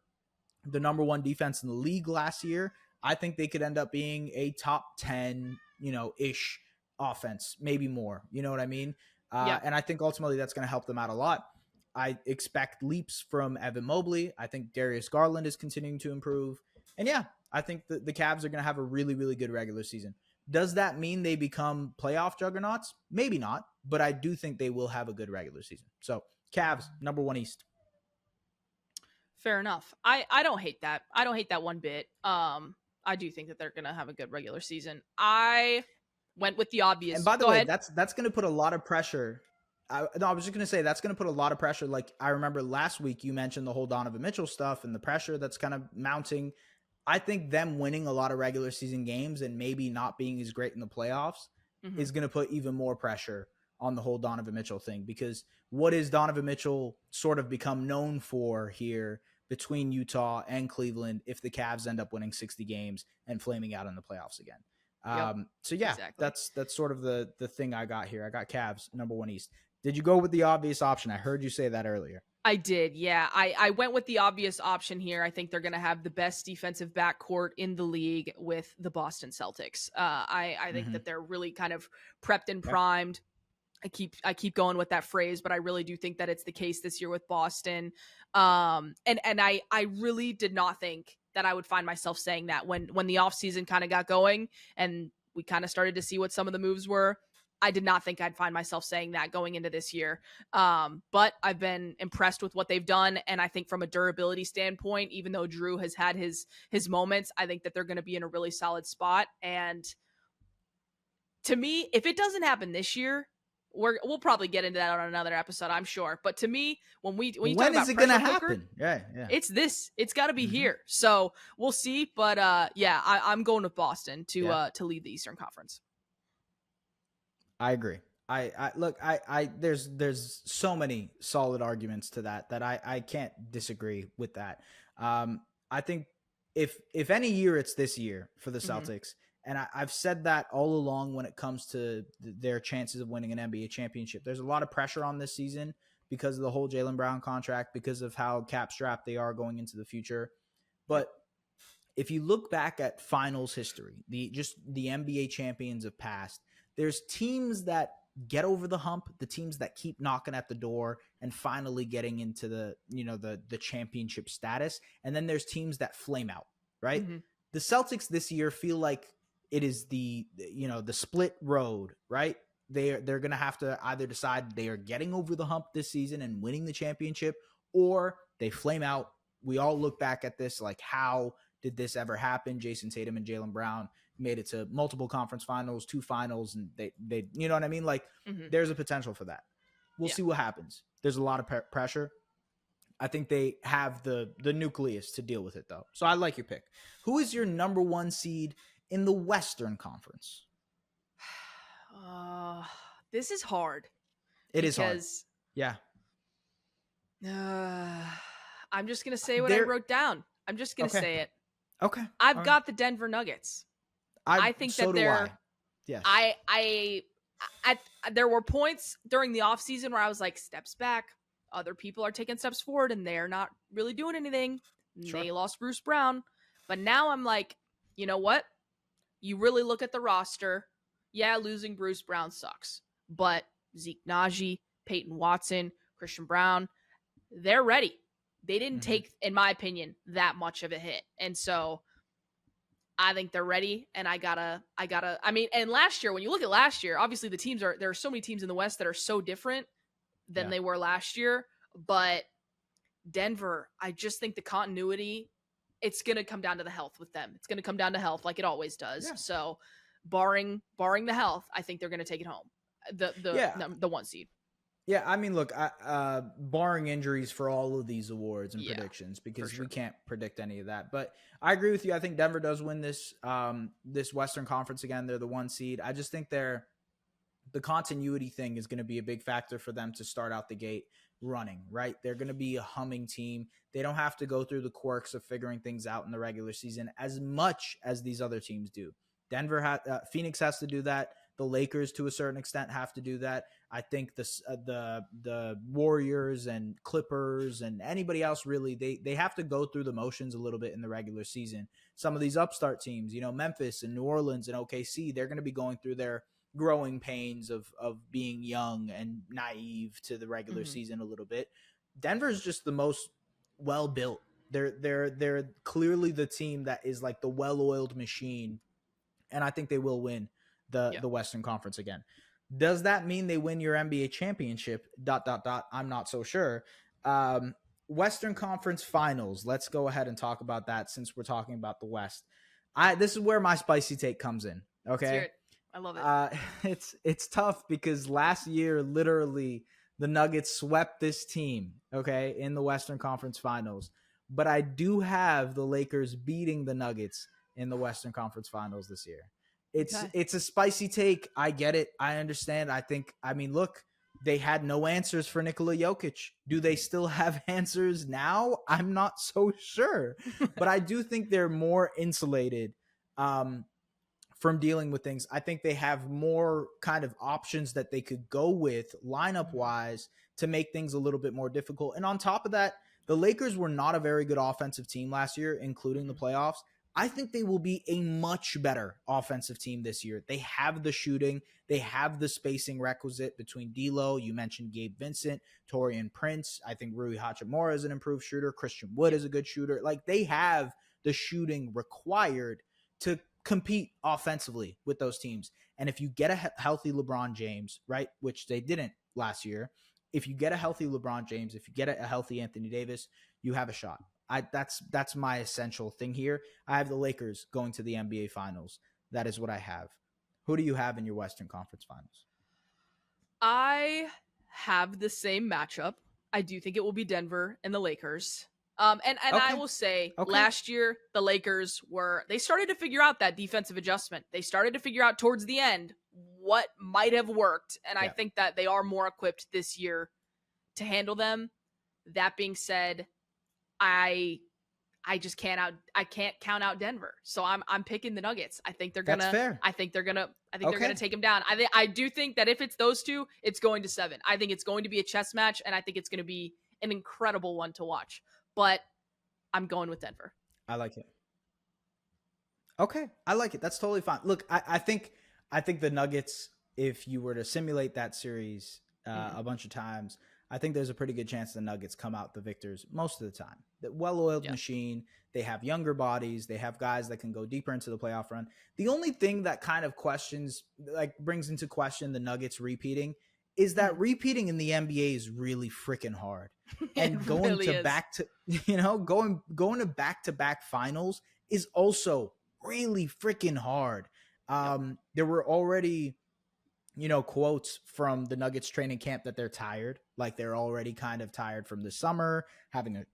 S2: the number 1 defense in the league last year. I think they could end up being a top 10, ish offense, maybe more. You know what I mean? And I think ultimately that's going to help them out a lot. I expect leaps from Evan Mobley. I think Darius Garland is continuing to improve. And yeah, I think the Cavs are going to have a really, really good regular season. Does that mean they become playoff juggernauts? Maybe not, but I do think they will have a good regular season. So Cavs, number 1 East.
S3: Fair enough. I don't hate that. I don't hate that one bit. I do think that they're going to have a good regular season. I went with the obvious.
S2: And by the way, that's going to put a lot of pressure. I was just going to say that's going to put a lot of pressure. Like I remember last week you mentioned the whole Donovan Mitchell stuff and the pressure that's kind of mounting. I think them winning a lot of regular season games and maybe not being as great in the playoffs is going to put even more pressure on the whole Donovan Mitchell thing, because what is Donovan Mitchell sort of become known for here between Utah and Cleveland if the Cavs end up winning 60 games and flaming out in the playoffs again? So yeah, exactly. That's sort of the thing I got here. I got Cavs number 1 East. Did you go with the obvious option? I heard you say that earlier.
S3: I did. Yeah. I went with the obvious option here. I think they're going to have the best defensive backcourt in the league with the Boston Celtics. I think that they're really kind of prepped and primed. I keep going with that phrase, but I really do think that it's the case this year with Boston. And I really did not think that I would find myself saying that when the offseason kind of got going and we kind of started to see what some of the moves were. I did not think I'd find myself saying that going into this year. But I've been impressed with what they've done. And I think from a durability standpoint, even though Drew has had his moments, I think that they're going to be in a really solid spot. And to me, if it doesn't happen this year, we'll probably get into that on another episode, I'm sure. But to me, when you talk about
S2: is it going to happen? Yeah.
S3: It's got to be here. So we'll see. But I'm going with Boston to lead the Eastern Conference.
S2: I agree. There's so many solid arguments to that I can't disagree with that. I think if any year, it's this year for the Celtics. And I've said that all along when it comes to their chances of winning an NBA championship. There's a lot of pressure on this season because of the whole Jaylen Brown contract, because of how cap strapped they are going into the future. But if you look back at finals history, the NBA champions of past, there's teams that get over the hump, the teams that keep knocking at the door and finally getting into the championship status. And then there's teams that flame out, right? The Celtics this year feel like it is the split road, right? They're going to have to either decide they are getting over the hump this season and winning the championship, or they flame out. We all look back at this like, how did this ever happen? Jason Tatum and Jaylen Brown made it to multiple conference finals, 2 finals, and they you know what I mean? Like, there's a potential for that. We'll see what happens. There's a lot of pressure. I think they have the nucleus to deal with it, though. So I like your pick. Who is your number 1 seed in the Western Conference?
S3: This is hard.
S2: It is hard. Yeah.
S3: I'm just going to say what I wrote down. I'm just going to say it.
S2: Okay.
S3: I've got the Denver Nuggets. I think
S2: so
S3: that they're.
S2: Yes.
S3: There were points during the offseason where I was like, steps back. Other people are taking steps forward, and they're not really doing anything. Sure. They lost Bruce Brown, but now I'm like, you know what? You really look at the roster. Yeah, losing Bruce Brown sucks, but Zeke Naji, Peyton Watson, Christian Brown, they're ready. They didn't take, in my opinion, that much of a hit. And so I think they're ready. And and last year, when you look at last year, obviously there are so many teams in the West that are so different than they were last year. But Denver, I just think the continuity, it's going to come down to the health with them. It's going to come down to health like it always does.
S2: Yeah.
S3: So barring the health, I think they're going to take it home. The 1 seed.
S2: Yeah, I mean, look, barring injuries for all of these awards and
S3: Yeah,
S2: predictions, because
S3: sure.
S2: we can't predict any of that. But I agree with you. I think Denver does win this Western Conference again. They're the 1 seed. I just think the continuity thing is going to be a big factor for them to start out the gate running, right? They're going to be a humming team. They don't have to go through the quirks of figuring things out in the regular season as much as these other teams do. Phoenix has to do that. The Lakers, to a certain extent, have to do that. I think the Warriors and Clippers and anybody else, really, they have to go through the motions a little bit in the regular season. Some of these upstart teams, Memphis and New Orleans and OKC, they're going to be going through their growing pains of being young and naive to the regular season a little bit. Denver's just the most well built. They're clearly the team that is like the well-oiled machine, and I think they will win the Western Conference again. Does that mean they win your NBA championship? ... I'm not so sure. Western Conference Finals. Let's go ahead and talk about that since we're talking about the West. This is where my spicy take comes in. Okay.
S3: I love it.
S2: It's tough because last year, literally, the Nuggets swept this team, okay, in the Western Conference Finals. But I do have the Lakers beating the Nuggets in the Western Conference Finals this year. It's a spicy take. I get it. I understand. Look, they had no answers for Nikola Jokic. Do they still have answers now? I'm not so sure. But I do think they're more insulated from dealing with things. I think they have more kind of options that they could go with lineup-wise to make things a little bit more difficult. And on top of that, the Lakers were not a very good offensive team last year, including the playoffs. I think they will be a much better offensive team this year. They have the shooting. They have the spacing requisite between D'Lo. You mentioned Gabe Vincent, Taurean Prince. I think Rui Hachimura is an improved shooter. Christian Wood is a good shooter. Like, they have the shooting required to compete offensively with those teams. And if you get a healthy LeBron James, right, which they didn't last year, if you get a healthy LeBron James, if you get a healthy Anthony Davis, you have a shot. That's my essential thing here. I have the Lakers going to the NBA Finals. That is what I have. Who do you have in your Western Conference Finals?
S3: I have the same matchup. I do think it will be Denver and the Lakers. And I will say, last year, the Lakers they started to figure out that defensive adjustment. They started to figure out towards the end what might have worked. And I think that they are more equipped this year to handle them. That being said, I just can't count out Denver. So I'm picking the Nuggets. I think they're gonna. That's fair. I think they're gonna take them down. I do think that if it's those two, it's going to 7. I think it's going to be a chess match, and I think it's going to be an incredible one to watch. But I'm going with Denver.
S2: I like it. Okay, I like it. That's totally fine. Look, I think the Nuggets, if you were to simulate that series a bunch of times, I think there's a pretty good chance the Nuggets come out the victors most of the time. The well-oiled machine. They have younger bodies. They have guys that can go deeper into the playoff run. The only thing that kind of brings into question the Nuggets repeating is that repeating in the NBA is really freaking hard. And going to back-to-back finals is also really freaking hard. There were already, quotes from the Nuggets training camp that they're tired. Like, they're already kind of tired from the summer, having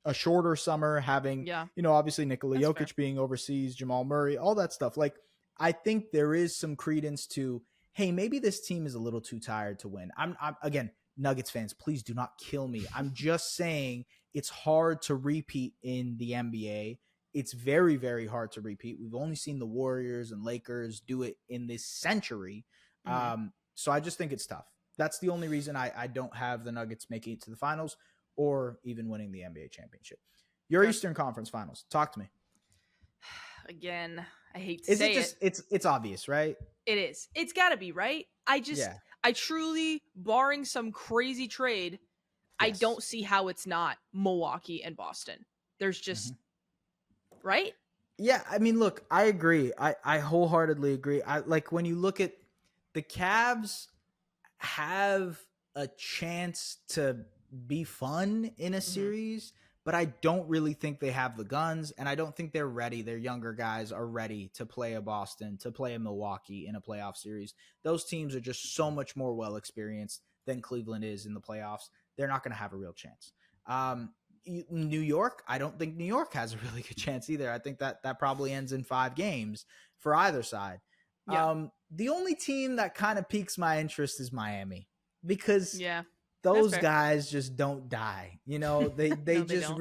S2: a shorter summer, having, obviously Nikola Jokic being overseas, Jamal Murray, all that stuff. Like, I think there is some credence to, hey, maybe this team is a little too tired to win. I'm again, Nuggets fans, please do not kill me. I'm just saying it's hard to repeat in the NBA. It's very, very hard to repeat. We've only seen the Warriors and Lakers do it in this century. So I just think it's tough. That's the only reason I don't have the Nuggets making it to the finals or even winning the NBA championship. Your Eastern Conference Finals. Talk to me.
S3: Again, I hate to say it.
S2: It's obvious, right?
S3: It is. It's got to be, right? I truly, barring some crazy trade, I don't see how it's not Milwaukee and Boston. There's just, right?
S2: Yeah, I mean, look, I agree. I wholeheartedly agree. When you look at the Cavs have a chance to be fun in a series, but I don't really think they have the guns, and I don't think they're ready. Their younger guys are ready to play a Boston, to play a Milwaukee in a playoff series. Those teams are just so much more well experienced than Cleveland is in the playoffs. They're not going to have a real chance. New York, I don't think New York has a really good chance either. I think that probably ends in 5 games for either side.
S3: Yeah.
S2: The only team that kind of piques my interest is Miami, because
S3: Yeah.
S2: those guys just don't die. You know, they
S3: No,
S2: just
S3: don't.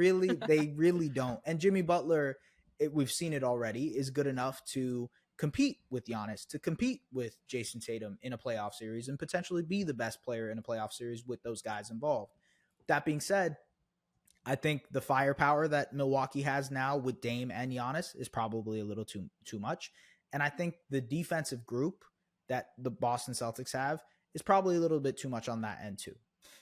S2: they really don't. And Jimmy Butler, we've seen it already, is good enough to compete with Giannis, to compete with Jason Tatum in a playoff series, and potentially be the best player in a playoff series with those guys involved. That being said, I think the firepower that Milwaukee has now with Dame and Giannis is probably a little too much. And I think the defensive group that the Boston Celtics have is probably a little bit too much on that end too.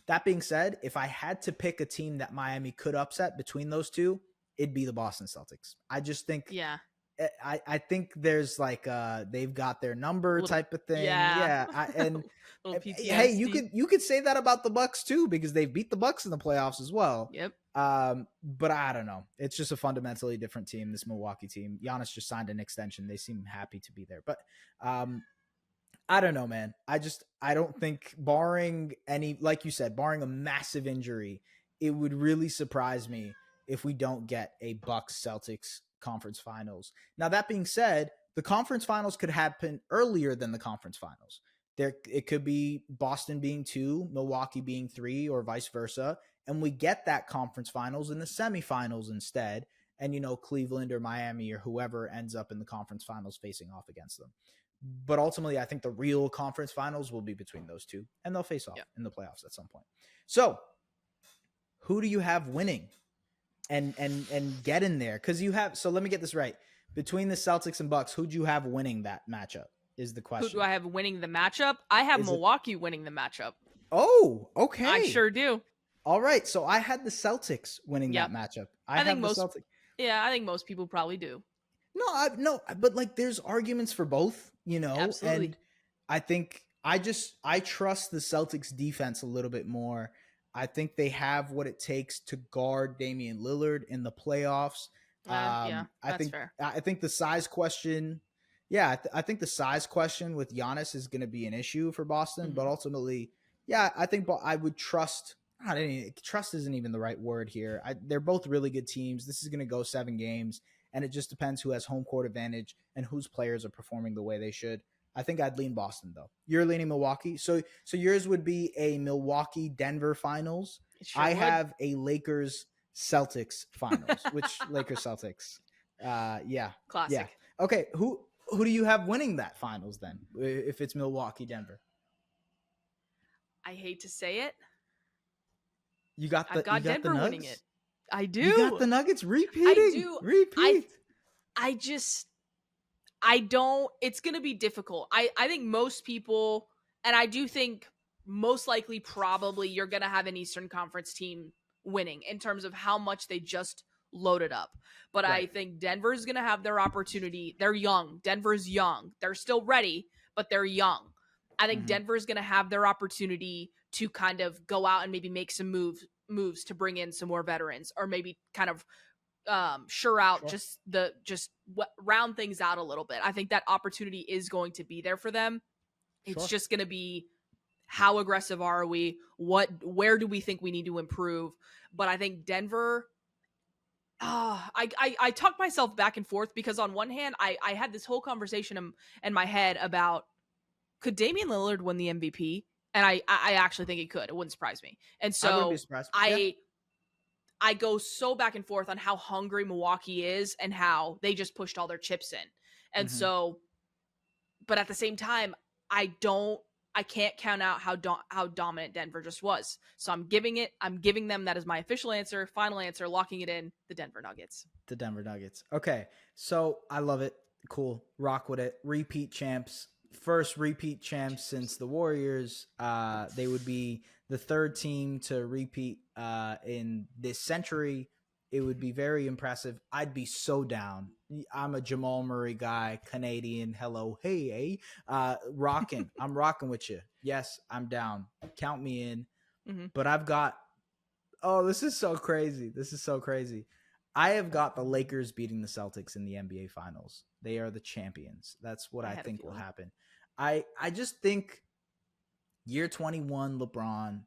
S2: That being said, if I had to pick a team that Miami could upset between those two, it'd be the Boston Celtics. I just think I think there's like they've got their number type of thing. Yeah. And hey, you could say that about the Bucks too, because they've beat the Bucks in the playoffs as well.
S3: Yep.
S2: But I don't know. It's just a fundamentally different team, this Milwaukee team. Giannis just signed an extension. They seem happy to be there. But I don't know, man. I don't think, barring any, like you said, barring a massive injury, it would really surprise me if we don't get a Bucks Celtics conference finals. Now, that being said, the conference finals could happen earlier than the conference finals. It could be Boston being 2, Milwaukee being 3, or vice versa. And we get that conference finals in the semifinals instead. And, you know, Cleveland or Miami or whoever ends up in the conference finals facing off against them. But ultimately, I think the real conference finals will be between those two, and they'll face off in the playoffs at some point. So who do you have winning and get in there? Because you have, so let me get this right. Between the Celtics and Bucks, who do you have winning that matchup is the question.
S3: Who do I have winning the matchup? I have Milwaukee winning the matchup.
S2: Oh, okay.
S3: I sure do.
S2: All right. So I had the Celtics winning that matchup. I think Celtics.
S3: Yeah, I think most people probably do.
S2: No, but like there's arguments for both, you know.
S3: Absolutely.
S2: And I think I trust the Celtics defense a little bit more. I think they have what it takes to guard Damian Lillard in the playoffs.
S3: That's fair.
S2: I think the size question, I think the size question with Giannis is going to be an issue for Boston, but ultimately, I think I would trust. Trust isn't even the right word here. They're both really good teams. This is going to go 7 games. And it just depends who has home court advantage and whose players are performing the way they should. I think I'd lean Boston, though. You're leaning Milwaukee. So yours would be a Milwaukee-Denver finals.
S3: Sure
S2: I
S3: would.
S2: have a Lakers-Celtics finals. Which Lakers-Celtics?
S3: Classic.
S2: Yeah. Okay, who do you have winning that finals then, if it's Milwaukee-Denver?
S3: I hate to say it.
S2: I've got
S3: Denver winning it. I do.
S2: You got the Nuggets repeating.
S3: I do.
S2: Repeat.
S3: I don't. It's going to be difficult. I think most people, and I do think most likely probably you're going to have an Eastern Conference team winning in terms of how much they just loaded up. But right. I think Denver's going to have their opportunity. They're young. Denver's young. They're still ready, but they're young. I think Denver's going to have their opportunity to kind of go out and maybe make some moves to bring in some more veterans, or maybe kind of round things out a little bit. I think that opportunity is going to be there for them. It's just going to be, how aggressive are we? Where do we think we need to improve? But I think Denver, I talked myself back and forth, because on one hand, I had this whole conversation in my head about, could Damian Lillard win the MVP? And I actually think he could. It wouldn't surprise me. And so
S2: I wouldn't be surprised.
S3: I go so back and forth on how hungry Milwaukee is and how they just pushed all their chips in. And so, but at the same time, I can't count out how dominant Denver just was. So I'm giving them that as my official answer, final answer, locking it in, the Denver Nuggets.
S2: The Denver Nuggets. Okay. So I love it. Cool. Rock with it. Repeat champs. First repeat champs since the Warriors. They would be the 3rd team to repeat in this century. It would be very impressive. I'd be so down. I'm a Jamal Murray guy, Canadian. Hello, hey, rocking. I'm rocking with you. Yes, I'm down. Count me in. But I've got Oh, this is so crazy. This is so crazy. I have got the Lakers beating the Celtics in the NBA Finals. They are the champions. That's what I
S3: had a
S2: think will
S3: feeling.
S2: happen. I just think year 21 LeBron,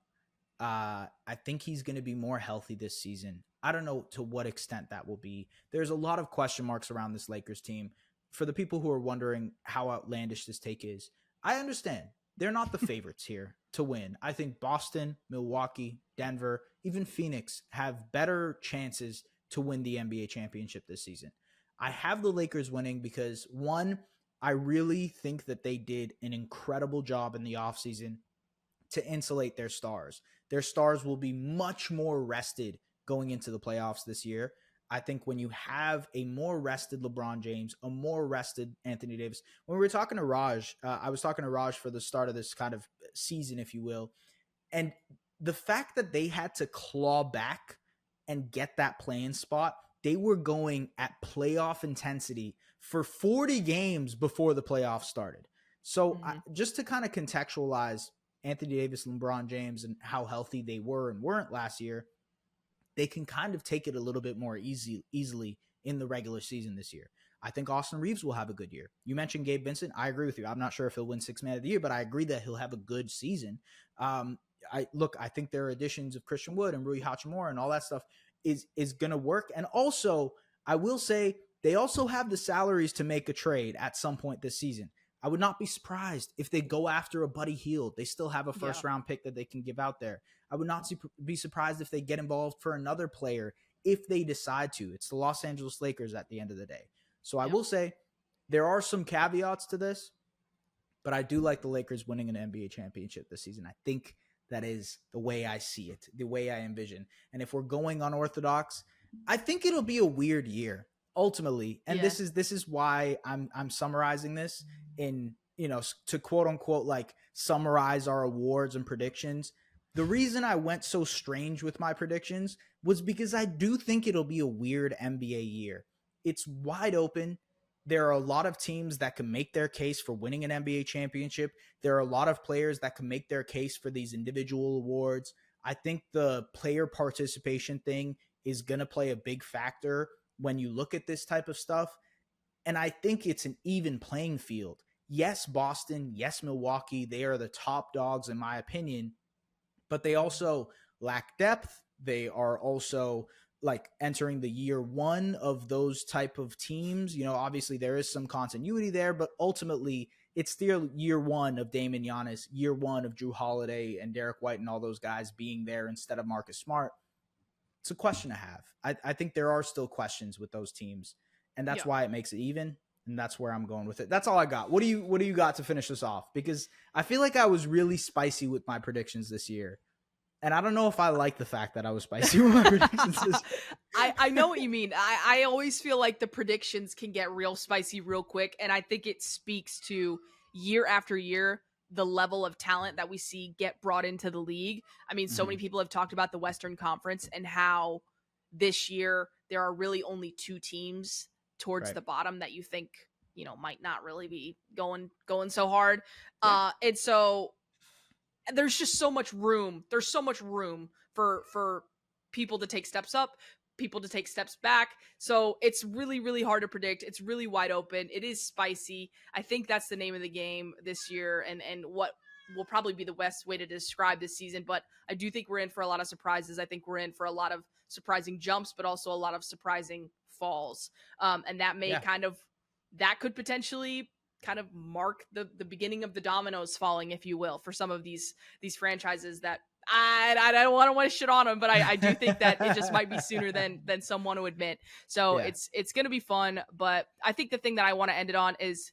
S2: I think he's going to be more healthy this season. I don't know to what extent that will be. There's a lot of question marks around this Lakers team. For the people who are wondering how outlandish this take is, I understand. They're not the favorites here to win. I think Boston, Milwaukee, Denver, even Phoenix have better chances to win the NBA championship this season. I have the Lakers winning because, one, I really think that they did an incredible job in the offseason to insulate their stars. Their stars will be much more rested going into the playoffs this year. I think when you have a more rested LeBron James, a more rested Anthony Davis, when we were talking to Raj, I was talking to Raj for the start of this kind of season, if you will, and the fact that they had to claw back and get that playing spot, they were going at playoff intensity for 40 games before the playoffs started. So just to kind of contextualize Anthony Davis and LeBron James and how healthy they were and weren't last year, they can kind of take it a little bit more easily in the regular season this year. I think Austin Reeves will have a good year. You mentioned Gabe Vincent. I agree with you. I'm not sure if he'll win Sixth Man of the Year, but I agree that he'll have a good season. I think their additions of Christian Wood and Rui Hachimura and all that stuff is going to work. And also, I will say they also have the salaries to make a trade at some point this season. I would not be surprised if they go after a Buddy Hield. They still have a first-round pick that they can give out there. I would not be surprised if they get involved for another player if they decide to. It's the Los Angeles Lakers at the end of the day. So I will say there are some caveats to this, but I do like the Lakers winning an NBA championship this season. I think that is the way I see it, the way I envision. And if we're going unorthodox, I think it'll be a weird year ultimately. And this is why I'm summarizing this in, to quote unquote, like summarize our awards and predictions. The reason I went so strange with my predictions was because I do think it'll be a weird NBA year. It's wide open. There are a lot of teams that can make their case for winning an NBA championship. There are a lot of players that can make their case for these individual awards. I think the player participation thing is going to play a big factor when you look at this type of stuff. And I think it's an even playing field. Yes, Boston. Yes, Milwaukee. They are the top dogs in my opinion, but they also lack depth. They are also like entering the year one of those type of teams. Obviously there is some continuity there, but ultimately it's still year one of Dame and Giannis, year one of Drew Holiday and Derek White and all those guys being there instead of Marcus Smart. It's a question to have. I think there are still questions with those teams, and that's why it makes it even. And that's where I'm going with it. That's all I got. What do you got to finish this off? Because I feel like I was really spicy with my predictions this year. And I don't know if I like the fact that I was spicy with my predictions.
S3: I know what you mean. I always feel like the predictions can get real spicy real quick. And I think it speaks to year after year, the level of talent that we see get brought into the league. I mean, so many people have talked about the Western Conference and how this year there are really only two teams towards the bottom that you think, might not really be going so hard. And so there's just so much room. There's so much room for people to take steps up, people to take steps back. So it's really, really hard to predict. It's really wide open. It is spicy. I think that's the name of the game this year and what will probably be the best way to describe this season. But I do think we're in for a lot of surprises. I think we're in for a lot of surprising jumps, but also a lot of surprising falls. And that may that could potentially kind of mark the beginning of the dominoes falling, if you will, for some of these franchises that I don't want to shit on them, but I do think that it just might be sooner than some want to admit. So it's going to be fun. But I think the thing that I want to end it on is,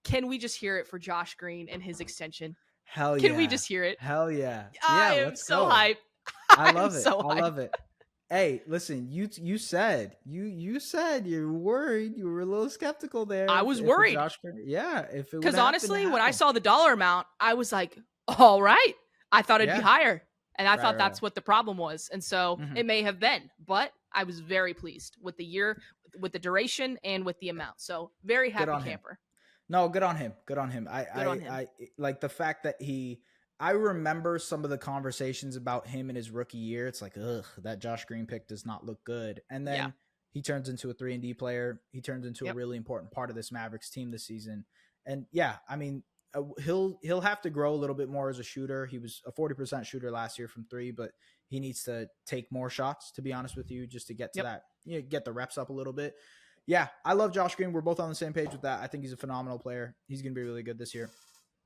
S3: can we just hear it for Josh Green and his extension?
S2: Hell yeah.
S3: Can we just hear it?
S2: Hell yeah.
S3: I am so hyped.
S2: I love it. I love it. Hey, listen, you said you said you were worried. You were a little skeptical there.
S3: I was worried.
S2: If it
S3: because honestly, when I saw the dollar amount, I was like, all right. I thought it'd be higher. And I thought that's what the problem was. And so it may have been, but I was very pleased with the year, with the duration, and with the amount. So very happy camper.
S2: No, good on him. Good on him. I like the fact that he I remember some of the conversations about him in his rookie year. It's like, ugh, that Josh Green pick does not look good. And then he turns into a 3-and-D player. He turns into a really important part of this Mavericks team this season. And yeah, I mean, he'll have to grow a little bit more as a shooter. He was a 40% shooter last year from 3, but he needs to take more shots, to be honest with you, just to get to that, get the reps up a little bit. Yeah, I love Josh Green. We're both on the same page with that. I think he's a phenomenal player. He's going to be really good this year.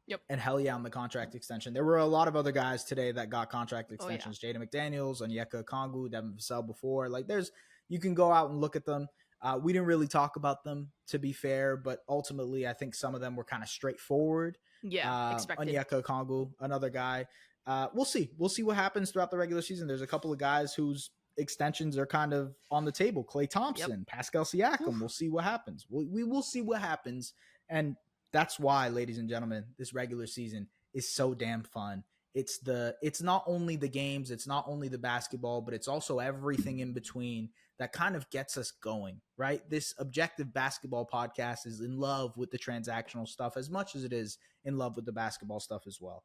S3: Yep.
S2: And hell yeah on the contract extension. There were a lot of other guys today that got contract extensions. Jaden McDaniels, Onyeka Okongwu, Devin Vassell before. Like you can go out and look at them. We didn't really talk about them, to be fair, but ultimately I think some of them were kind of straightforward.
S3: Yeah, expected.
S2: Onyeka Okongwu, another guy. We'll see. We'll see what happens throughout the regular season. There's a couple of guys whose extensions are kind of on the table. Klay Thompson, Pascal Siakam. We'll see what happens. We will see what happens. And that's why, ladies and gentlemen, this regular season is so damn fun. It's not only the games, it's not only the basketball, but it's also everything in between that kind of gets us going, right? This objective basketball podcast is in love with the transactional stuff as much as it is in love with the basketball stuff as well.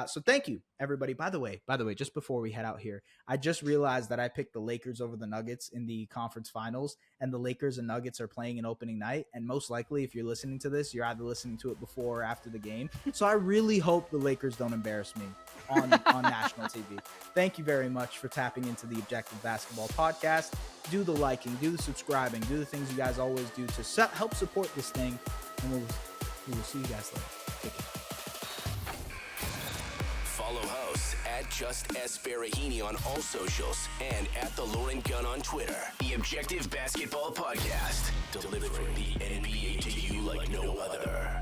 S2: So thank you, everybody. By the way, just before we head out here, I just realized that I picked the Lakers over the Nuggets in the conference finals, and the Lakers and Nuggets are playing an opening night. And most likely, if you're listening to this, you're either listening to it before or after the game. So I really hope the Lakers don't embarrass me on national TV. Thank you very much for tapping into the Objective Basketball Podcast. Do the liking, do the subscribing, do the things you guys always do to help support this thing. And we will see you guys later. Take care.
S1: Follow hosts at Just S. Farahini on all socials and at The Lauren Gunn on Twitter. The Objective Basketball Podcast, delivering the NBA to you like no other.